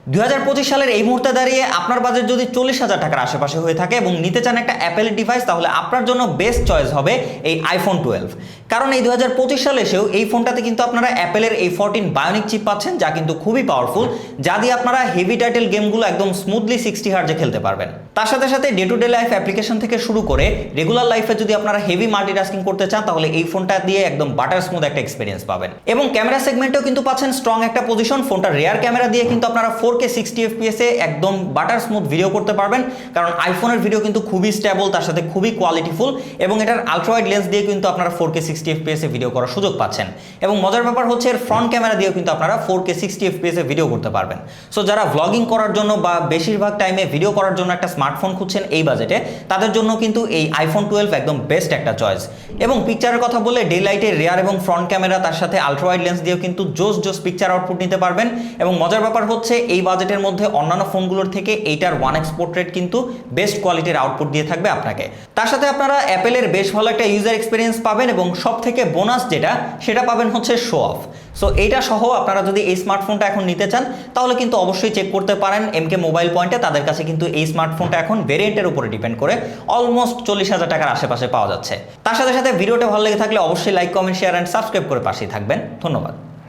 2025 সালের এই মুহূর্তে দাঁড়িয়ে আপনার বাজেট যদি 40,000 টাকার আশেপাশে হয়ে থাকে এবং নিতে চান একটা অ্যাপেলের ডিভাইস, তাহলে আপনার জন্য বেস্ট চয়েস হবে এই আইফোন 12। কারণ এই 2025 সালে এসেও এই ফোনটাতে কিন্তু আপনারা অ্যাপেলের এই 14 বায়োনিক চিপ পাচ্ছেন, যা কিন্তু খুবই পাওয়ারফুল, যা দিয়ে আপনারা হেভি টাইটেল গেমগুলো একদম স্মুথলি 60 হার্জে খেলতে পারবেন। তার সাথে সাথে day to day life application থেকে শুরু করে রেগুলার লাইফে যদি আপনারা হেভি মাল্টিটাস্কিং করতে চান, তাহলে এই ফোনটা দিয়ে একদম বাটার স্মুথ একটা এক্সপিরিয়েন্স পাবেন। এবং ক্যামেরা সেগমেন্টেও কিন্তু পাচ্ছেন স্ট্রং একটা পজিশন। ফোনটা রেয়ার ক্যামেরা দিয়ে কিন্তু আপনারা 4K 60 FPS এ একদম বাটার স্মুথ ভিডিও করতে পারবেন, কারণ আইফোনের ভিডিও কিন্তু খুবই স্টেবল, তার সাথে খুবই কোয়ালিটিফুল, এবং এটার আলট্রা ওয়াইড লেন্স দিয়ে কিন্তু আপনারা 4K 60 FPS এ ভিডিও করার সুযোগ পাচ্ছেন। এবং মজার ব্যাপার হচ্ছে এর ফ্রন্ট ক্যামেরা দিয়েও কিন্তু আপনারা 4K 60 FPS এ ভিডিও করতে পারবেন। সো যারা ভ্লগিং করার জন্য বা বেশিরভাগ টাইমে ভিডিও করার জন্য একটা স্মার্টফোন খুঁজছেন এই বাজেটে, তাদের জন্য কিন্তু এই আইফোন 12 একদম বেস্ট একটা চয়েস। এবং পিকচারের কথা বললে ডে লাইটে রেয়ার এবং ফ্রন্ট ক্যামেরা, তার সাথে আলট্রা ওয়াইড লেন্স দিয়েও কিন্তু জোস পিকচার আউটপুট নিতে পারবেন। এবং মজার ব্যাপার হচ্ছে এই বাজেটের মধ্যে অন্যান্য ফোনগুলোর থেকে এইটার 1x পোর্ট্রেট কিন্তু বেস্ট কোয়ালিটির আউটপুট দিয়ে থাকবে আপনাকে। তার সাথে আপনারা অ্যাপেলের বেশ ভালো একটা ইউজার এক্সপিরিয়েন্স পাবেন, এবং সব থেকে বোনাস যেটা সেটা পাবেন হচ্ছে শো অফ। সো এইটা সহ আপনারা যদি এই স্মার্টফোনটা এখন নিতে চান, তাহলে কিন্তু অবশ্যই চেক করতে পারেন এমকে মোবাইল পয়েন্টে। তাদের কাছে কিন্তু এই স্মার্টফোনটা এখন ভেরিয়েন্টের উপরে ডিপেন্ড করে অলমোস্ট 40,000 টাকার আশেপাশে পাওয়া যাচ্ছে। তার সাথে সাথে ভিডিওটা ভালো লেগে থাকলে অবশ্যই like, comment, share and subscribe করে পাশেই থাকবেন। ধন্যবাদ।